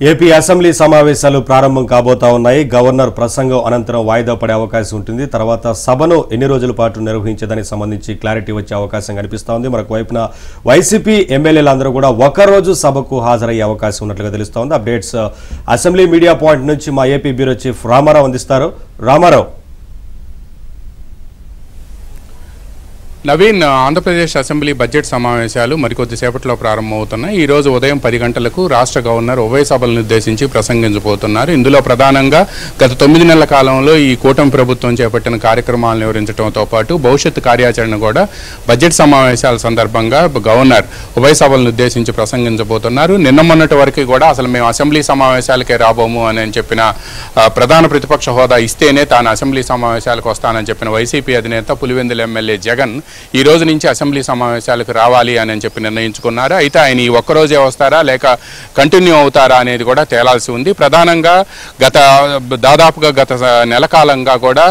AP assembly సమావేశాలు ప్రారంభం కాబోతా ఉన్నాయి. గవర్నర్ ప్రసంగం అనంతరం వాయిదా పడే అవకాశం ఉంటుంది. తర్వాత సభను ఎన్ని రోజుల పాటు నిర్వహించేదానికి సంబంధించి క్లారిటీ వచ్చే అవకాశం కనిపిస్తోంది. మరొక వైపున వైసీపీ ఎమ్మెల్యేలందరూ కూడా ఒకరోజు సభకు హాజరయ్యే అవకాశం ఉన్నట్లుగా తెలుస్తోంది. అప్డేట్స్ అసెంబ్లీ మీడియా పాయింట్ నుంచి మా ఏపీ బ్యూరో చీఫ్ రామారావు అందిస్తారు. రామారావు. నవీన్, ఆంధ్రప్రదేశ్ అసెంబ్లీ బడ్జెట్ సమావేశాలు మరికొద్దిసేపట్లో ప్రారంభమవుతున్నాయి. ఈ రోజు ఉదయం 10 గంటలకు రాష్ట్ర గవర్నర్ ఉభయ సభలను ఉద్దేశించి ప్రసంగించబోతున్నారు. ఇందులో ప్రధానంగా గత 9 నెలల కాలంలో ఈ కూటమి ప్రభుత్వం చేపట్టిన కార్యక్రమాలను వివరించడంతో పాటు భవిష్యత్తు కార్యాచరణ కూడా బడ్జెట్ సమావేశాల సందర్భంగా గవర్నర్ ఉభయ సభలను ఉద్దేశించి ప్రసంగించబోతున్నారు. నిన్న మొన్నటి వరకు కూడా అసలు మేము అసెంబ్లీ సమావేశాలకే రాబోము అని చెప్పిన ప్రధాన ప్రతిపక్ష హోదా ఇస్తేనే తాను అసెంబ్లీ సమావేశాలకు వస్తానని చెప్పిన వైసీపీ అధినేత పులివెందుల ఎమ్మెల్యే జగన్ ఈ రోజు నుంచి అసెంబ్లీ సమావేశాలకు రావాలి అని చెప్పి నిర్ణయించుకున్నారు. అయితే ఆయన ఈ ఒక్కరోజే వస్తారా లేక కంటిన్యూ అవుతారా అనేది కూడా తేలాల్సి ఉంది. ప్రధానంగా దాదాపుగా గత నెల కాలంగా కూడా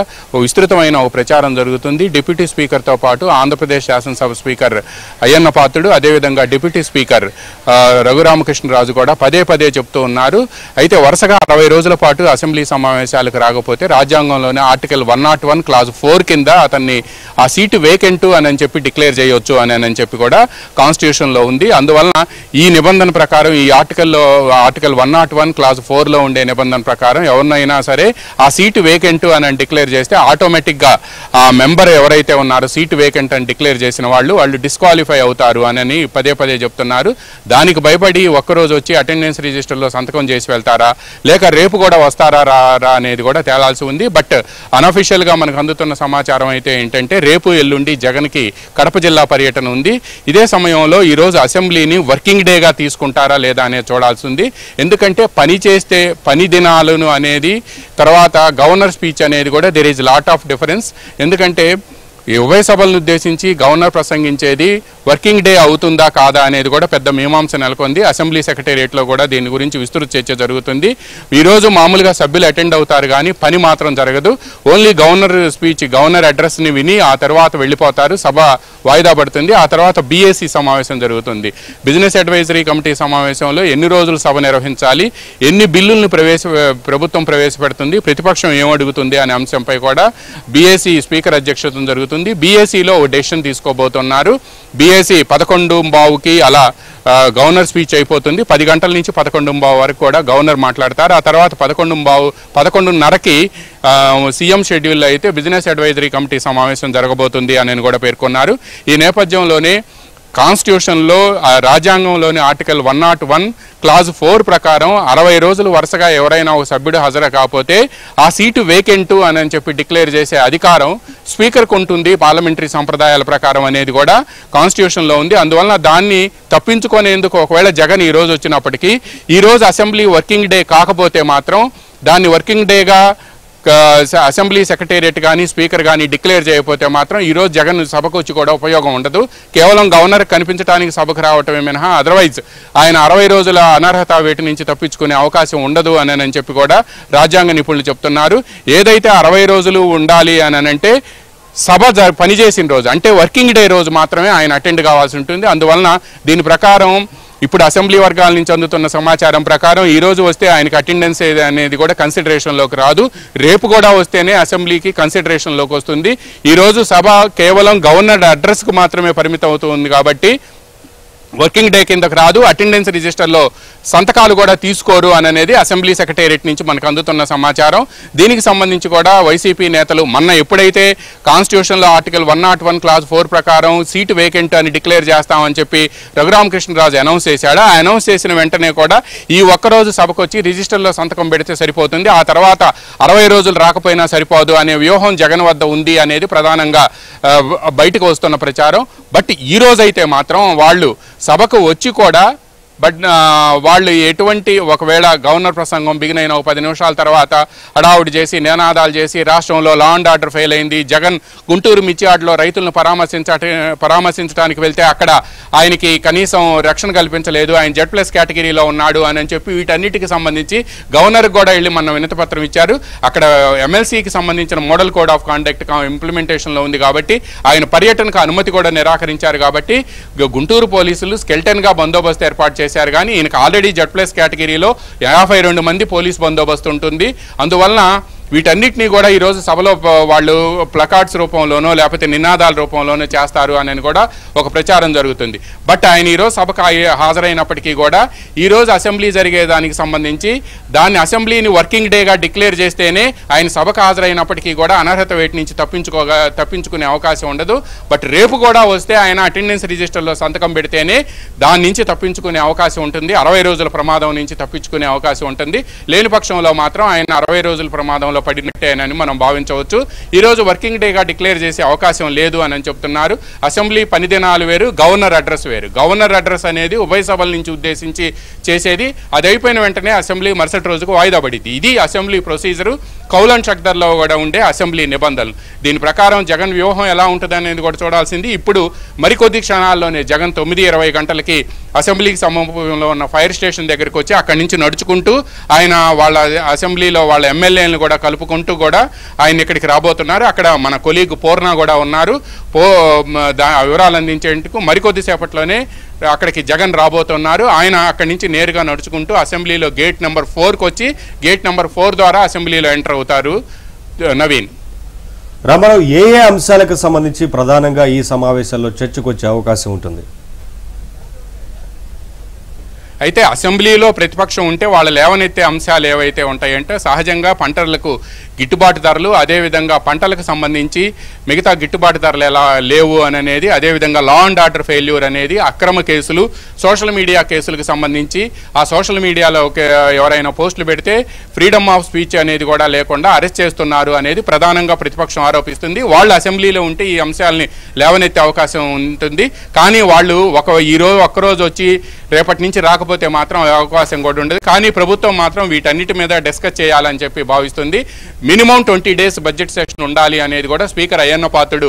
విస్తృతమైన ప్రచారం జరుగుతుంది. డిప్యూటీ స్పీకర్తో పాటు ఆంధ్రప్రదేశ్ శాసనసభ స్పీకర్ అయ్యన్న పాత్రుడు, అదేవిధంగా డిప్యూటీ స్పీకర్ రఘురామకృష్ణరాజు కూడా పదే పదే చెప్తూ ఉన్నారు. అయితే వరుసగా 60 రోజుల పాటు అసెంబ్లీ సమావేశాలకు రాకపోతే రాజ్యాంగంలోనే ఆర్టికల్ 101 క్లాజ్ 4 కింద అతన్ని ఆ సీటు వేకెంట్ అని చెప్పి డిక్లేర్ చేయొచ్చు అని చెప్పి కూడా కాన్స్టిట్యూషన్ లో ఉంది. అందువలన ఈ నిబంధన ప్రకారం ఈ ఆర్టికల్ 101 క్లాజ్ 4 లో ఉండే నిబంధన ప్రకారం ఎవరినైనా సరే ఆ సీటు వేకెంట్ అని డిక్లేర్ చేస్తే ఆటోమేటిక్ గా ఆ మెంబర్ ఎవరైతే ఉన్నారో సీటు వేకెంట్ అని డిక్లేర్ చేసిన వాళ్ళు డిస్క్వాలిఫై అవుతారు అని పదే పదే చెప్తున్నారు. దానికి భయపడి ఒక్కరోజు వచ్చి అటెండెన్స్ రిజిస్టర్ లో సంతకం చేసి వెళ్తారా లేక రేపు కూడా వస్తారా రా అనేది కూడా తేలాల్సి ఉంది. బట్ అన్అఫీషియల్ గా మనకు అందుతున్న సమాచారం అయితే ఏంటంటే రేపు ఎల్లుండి జగన్కి కడప జిల్లా పర్యటన ఉంది. ఇదే సమయంలో ఈరోజు అసెంబ్లీని వర్కింగ్ డేగా తీసుకుంటారా లేదా అనేది చూడాల్సి ఉంది. ఎందుకంటే పని చేస్తే పని దినాలను అనేది తర్వాత గవర్నర్ స్పీచ్ అనేది కూడా there is lot of difference. ఎందుకంటే ఈ ఉభయ సభలను ఉద్దేశించి గవర్నర్ ప్రసంగించేది వర్కింగ్ డే అవుతుందా కాదా అనేది కూడా పెద్ద మీమాంస నెలకొంది. అసెంబ్లీ సెక్రటేరియట్లో కూడా దీని గురించి విస్తృత చర్చ జరుగుతుంది. ఈరోజు మామూలుగా సభ్యులు అటెండ్ అవుతారు కానీ పని మాత్రం జరగదు. ఓన్లీ గవర్నర్ స్పీచ్, గవర్నర్ అడ్రస్ని విని ఆ తర్వాత వెళ్ళిపోతారు. సభ వాయిదా పడుతుంది. ఆ తర్వాత బీఏసీ సమావేశం జరుగుతుంది. బిజినెస్ అడ్వైజరీ కమిటీ సమావేశంలో ఎన్ని రోజులు సభ నిర్వహించాలి, ఎన్ని బిల్లులను ప్రభుత్వం ప్రవేశపెడుతుంది, ప్రతిపక్షం ఏమడుగుతుంది అనే అంశంపై కూడా బీఏసీ స్పీకర్ అధ్యక్షతన జరుగుతుంది. బీఏసీలో ఓ డెసిషన్ తీసుకోబోతున్నారు. బీఏసీ 11:15కి అలా గవర్నర్ స్పీచ్ అయిపోతుంది. 10 గంటల నుంచి 11:15 వరకు కూడా గవర్నర్ మాట్లాడతారు. ఆ తర్వాత 11:30కి సీఎం షెడ్యూల్ అయితే బిజినెస్ అడ్వైజరీ కమిటీ సమావేశం జరగబోతుంది అని కూడా పేర్కొన్నారు. ఈ నేపథ్యంలోనే కాన్స్టిట్యూషన్లో రాజ్యాంగంలోని ఆర్టికల్ 101 క్లాజ్ 4 ప్రకారం 60 రోజులు వరుసగా ఎవరైనా ఒక సభ్యుడు హాజరు కాకపోతే ఆ సీటు వేకెంట్ అని చెప్పి డిక్లేర్ చేసే అధికారం స్పీకర్కు ఉంటుంది పార్లమెంటరీ సంప్రదాయాల ప్రకారం అనేది కూడా కాన్స్టిట్యూషన్లో ఉంది. అందువలన దాన్ని తప్పించుకునేందుకు ఒకవేళ జగన్ ఈ రోజు వచ్చినప్పటికీ ఈ రోజు అసెంబ్లీ వర్కింగ్ డే కాకపోతే మాత్రం దాన్ని వర్కింగ్ డేగా అసెంబ్లీ సెక్రటేరియట్ కానీ స్పీకర్ కానీ డిక్లేర్ చేయకపోతే మాత్రం ఈరోజు జగన్ సభకు వచ్చి కూడా ఉపయోగం ఉండదు. కేవలం గవర్నర్ కనిపించడానికి సభకు రావటమే మినహా అదర్వైజ్ ఆయన 60 రోజుల అనర్హత వేటి నుంచి తప్పించుకునే అవకాశం ఉండదు అని చెప్పి కూడా రాజ్యాంగ నిపుణులు చెప్తున్నారు. ఏదైతే 60 రోజులు ఉండాలి అని అంటే సభ పనిచేసిన రోజు అంటే వర్కింగ్ డే రోజు మాత్రమే ఆయన అటెండ్ కావాల్సి ఉంటుంది. అందువలన దీని ప్రకారం ఇప్పుడు అసెంబ్లీ వర్గాల నుంచి అందుతున్న సమాచారం ప్రకారం ఈ రోజు వస్తే ఆయనకి అటెండెన్స్ అనేది కూడా కన్సిడరేషన్లోకి రాదు. రేపు కూడా వస్తేనే అసెంబ్లీకి కన్సిడరేషన్లోకి వస్తుంది. ఈరోజు సభ కేవలం గవర్నర్ అడ్రస్కు మాత్రమే పరిమితం అవుతుంది కాబట్టి వర్కింగ్ డే కిందకు రాదు. అటెండెన్స్ రిజిస్టర్లో సంతకాలు కూడా తీసుకోరు అనేది అసెంబ్లీ సెక్రటేరియట్ నుంచి మనకు అందుతున్న సమాచారం. దీనికి సంబంధించి కూడా వైసీపీ నేతలు మొన్న ఎప్పుడైతే కాన్స్టిట్యూషన్లో ఆర్టికల్ 101 క్లాజ్ 4 ప్రకారం సీటు వేకెంట్ అని డిక్లేర్ చేస్తామని చెప్పి రఘురామకృష్ణరాజు అనౌన్స్ చేశాడు. ఆ అనౌన్స్ చేసిన వెంటనే కూడా ఈ ఒక్కరోజు సభకు వచ్చి రిజిస్టర్లో సంతకం పెడితే సరిపోతుంది, ఆ తర్వాత 60 రోజులు రాకపోయినా సరిపోదు అనే వ్యూహం జగన్ వద్ద ఉంది అనేది ప్రధానంగా బయటకు వస్తున్న ప్రచారం. బట్ ఈ రోజైతే మాత్రం వాళ్ళు సభకు వచ్చి కూడా వాళ్ళు ఎటువంటి ఒకవేళ గవర్నర్ ప్రసంగం బిగిన్ అయిన 10 నిమిషాల తర్వాత హడావుడి చేసి నినాదాలు చేసి రాష్ట్రంలో లా అండ్ ఆర్డర్ ఫెయిల్ అయింది, జగన్ గుంటూరు మిర్చియాడ్లో రైతులను పరామర్శించడానికి వెళ్తే అక్కడ ఆయనకి కనీసం రక్షణ కల్పించలేదు, ఆయన Z+ కేటగిరీలో ఉన్నాడు అని చెప్పి వీటన్నిటికి సంబంధించి గవర్నర్కి కూడా వెళ్ళి మన వినతిపత్రం ఇచ్చారు. అక్కడ ఎమ్మెల్సీకి సంబంధించిన మోడల్ కోడ్ ఆఫ్ కాండక్ట్ ఇంప్లిమెంటేషన్లో ఉంది కాబట్టి ఆయన పర్యటనకు అనుమతి కూడా నిరాకరించారు. కాబట్టి గుంటూరు పోలీసులు స్కెల్టన్గా బందోబస్తు ఏర్పాటు చేశారు కానీ ఈయనకు ఆల్రెడీ Z+ కేటగిరీలో 52 మంది పోలీస్ బందోబస్తు ఉంటుంది. అందువలన వీటన్నిటినీ కూడా ఈరోజు సభలో వాళ్ళు ప్లకార్డ్స్ రూపంలోనో లేకపోతే నినాదాల రూపంలోనో చేస్తారు అని కూడా ఒక ప్రచారం జరుగుతుంది. బట్ ఆయన ఈరోజు సభకు హాజరైనప్పటికీ కూడా ఈరోజు అసెంబ్లీ జరిగేదానికి సంబంధించి దాన్ని అసెంబ్లీని వర్కింగ్ డేగా డిక్లేర్ చేస్తేనే ఆయన సభకు హాజరైనప్పటికీ కూడా అనర్హత వేటు నుంచి తప్పించుకునే అవకాశం ఉండదు. బట్ రేపు కూడా వస్తే ఆయన అటెండెన్స్ రిజిస్టర్లో సంతకం పెడితేనే దాని నుంచి తప్పించుకునే అవకాశం ఉంటుంది. 60 రోజుల ప్రమాదం నుంచి తప్పించుకునే అవకాశం ఉంటుంది. లేని పక్షంలో మాత్రం ఆయన 60 రోజుల ప్రమాదంలో పడినట్టేనని మనం భావించవచ్చు. ఈరోజు వర్కింగ్ డేగా డిక్లేర్ చేసే అవకాశం లేదు అని చెప్తున్నారు. అసెంబ్లీ పని దినాలు వేరు, గవర్నర్ అడ్రస్ వేరు. గవర్నర్ అడ్రస్ అనేది ఉభయ సభల నుంచి ఉద్దేశించి చేసేది. అది అయిపోయిన వెంటనే అసెంబ్లీ మరుసటి రోజుకు వాయిదా పడింది. ఇది అసెంబ్లీ ప్రొసీజరు, కౌలన్ షక్దర్లో కూడా ఉండే అసెంబ్లీ నిబంధనలు. దీని ప్రకారం జగన్ వ్యూహం ఎలా ఉంటుంది అనేది కూడా చూడాల్సింది. ఇప్పుడు మరికొద్ది క్షణాల్లోనే జగన్ 9:20 గంటలకి అసెంబ్లీకి సమీపంలో ఉన్న ఫైర్ స్టేషన్ దగ్గరికి వచ్చి అక్కడి నుంచి నడుచుకుంటూ ఆయన వాళ్ళ అసెంబ్లీలో వాళ్ళ ఎమ్మెల్యేలను కూడా కలుపుకుంటూ కూడా ఆయన ఇక్కడికి రాబోతున్నారు. అక్కడ మన కొలీగ్ పూర్ణ కూడా ఉన్నారు. వివరాలు అందించేందుకు మరికొద్ది సేపట్లోనే అక్కడికి జగన్ రాబోతున్నారు. ఆయన అక్కడి నుంచి నేరుగా నడుచుకుంటూ అసెంబ్లీలో గేట్ నెంబర్ 4కి వచ్చి గేట్ నెంబర్ 4 ద్వారా అసెంబ్లీలో ఎంటర్ అవుతారు. నవీన్, రామారావు, ఏ అంశాలకు సంబంధించి ప్రధానంగా ఈ సమావేశాల్లో చర్చకు వచ్చే అవకాశం ఉంటుంది? అయితే అసెంబ్లీలో ప్రతిపక్షం ఉంటే వాళ్ళు లేవనెత్తే అంశాలు ఏవైతే ఉంటాయంటే సహజంగా పంటలకు గిట్టుబాటు ధరలు, అదేవిధంగా పంటలకు సంబంధించి మిగతా గిట్టుబాటు ధరలు ఎలా లేవు అనేది, అదేవిధంగా లా అండ్ ఆర్డర్ ఫెయిల్యూర్ అనేది, అక్రమ కేసులు, సోషల్ మీడియా కేసులకు సంబంధించి ఆ సోషల్ మీడియాలో ఎవరైనా పోస్టులు పెడితే ఫ్రీడమ్ ఆఫ్ స్పీచ్ అనేది కూడా లేకుండా అరెస్ట్ చేస్తున్నారు అనేది ప్రధానంగా ప్రతిపక్షం ఆరోపిస్తుంది. వాళ్ళు అసెంబ్లీలో ఉంటే ఈ అంశాలని లేవనెత్తే అవకాశం ఉంటుంది. కానీ వాళ్ళు ఈరోజు ఒక్కరోజు వచ్చి రేపటి నుంచి రాకపోతే మాత్రం అవకాశం కూడా ఉండదు. కానీ ప్రభుత్వం మాత్రం వీటన్నిటి మీద డిస్కస్ చేయాలని చెప్పి భావిస్తుంది. మినిమం 20 days బడ్జెట్ సెషన్ ఉండాలి అనేది కూడా స్పీకర్ అయ్యన్న పాత్రుడు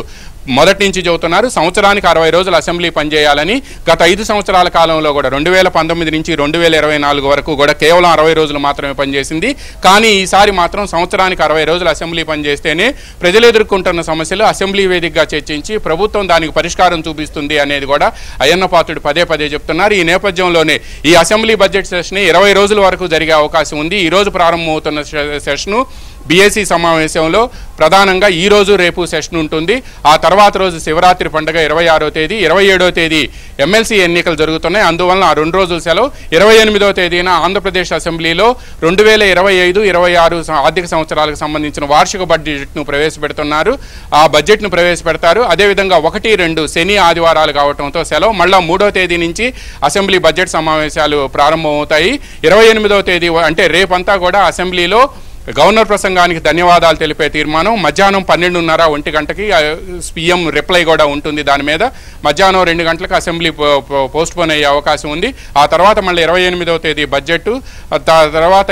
మొదటి నుంచి చెబుతున్నారు. సంవత్సరానికి 60 రోజులు అసెంబ్లీ పనిచేయాలని. గత 5 సంవత్సరాల కాలంలో కూడా 2019 నుంచి 2024 వరకు కూడా కేవలం 60 రోజులు మాత్రమే పనిచేసింది. కానీ ఈసారి మాత్రం సంవత్సరానికి 60 రోజులు అసెంబ్లీ పనిచేస్తేనే ప్రజలు ఎదుర్కొంటున్న సమస్యలు అసెంబ్లీ వేదికగా చర్చించి ప్రభుత్వం దానికి పరిష్కారం చూపిస్తుంది అనేది కూడా అయ్యన్న పాత్రుడు పదే పదే చెప్తున్నారు. ఈ నేపథ్యంలోనే ఈ అసెంబ్లీ బడ్జెట్ సెషన్ 20 రోజుల వరకు జరిగే అవకాశం ఉంది. ఈ రోజు ప్రారంభమవుతున్న సెషను బీఏసీ సమావేశంలో ప్రధానంగా ఈ రోజు రేపు సెషన్ ఉంటుంది. ఆ తర్వాత రోజు శివరాత్రి పండుగ 26వ తేదీ, 27వ తేదీ ఎమ్మెల్సీ ఎన్నికలు జరుగుతున్నాయి. అందువలన ఆ 2 రోజుల సెలవు. 28వ తేదీన ఆంధ్రప్రదేశ్ అసెంబ్లీలో 2025-26 ఆర్థిక సంవత్సరాలకు సంబంధించిన వార్షిక బడ్జెట్ను ప్రవేశపెడుతున్నారు. ఆ బడ్జెట్ను ప్రవేశపెడతారు. అదేవిధంగా 1, 2 శని ఆదివారాలు కావడంతో సెలవు. మళ్ళా 3వ తేదీ నుంచి అసెంబ్లీ బడ్జెట్ సమావేశాలు ప్రారంభమవుతాయి. 28వ తేదీ అంటే రేపంతా కూడా అసెంబ్లీలో గవర్నర్ ప్రసంగానికి ధన్యవాదాలు తెలిపే తీర్మానం, మధ్యాహ్నం 12:30-1 గంటకి PM రిప్లై కూడా ఉంటుంది. దాని మీద మధ్యాహ్నం 2 గంటలకు అసెంబ్లీ పోస్ట్పోన్ అయ్యే అవకాశం ఉంది. ఆ తర్వాత మళ్ళీ 28వ తేదీ బడ్జెట్, తర్వాత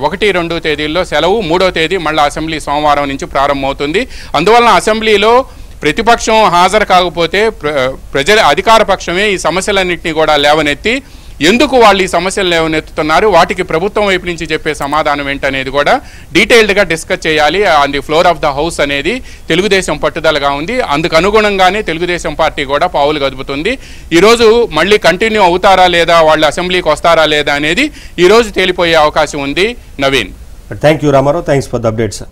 1, 2 తేదీల్లో సెలవు, 3వ తేదీ మళ్ళీ అసెంబ్లీ సోమవారం నుంచి ప్రారంభమవుతుంది. అందువలన అసెంబ్లీలో ప్రతిపక్షం హాజరు కాకపోతే అధికార పక్షమే ఈ సమస్యలన్నింటినీ కూడా లేవనెత్తి ఎందుకు వాళ్ళు ఈ సమస్యలు లేవనెత్తుతున్నారు, వాటికి ప్రభుత్వం వైపు నుంచి చెప్పే సమాధానం ఏంటనేది కూడా డీటెయిల్డ్గా డిస్కస్ చేయాలి on the floor of the house అనేది తెలుగుదేశం పట్టుదలగా ఉంది. అందుకు అనుగుణంగానే తెలుగుదేశం పార్టీ కూడా పావులు కదుపుతుంది. ఈరోజు మళ్ళీ కంటిన్యూ అవుతారా లేదా, వాళ్ళు అసెంబ్లీకి వస్తారా లేదా అనేది ఈరోజు తేలిపోయే అవకాశం ఉంది. Naveen, thank you Ramarao, thanks for the updates.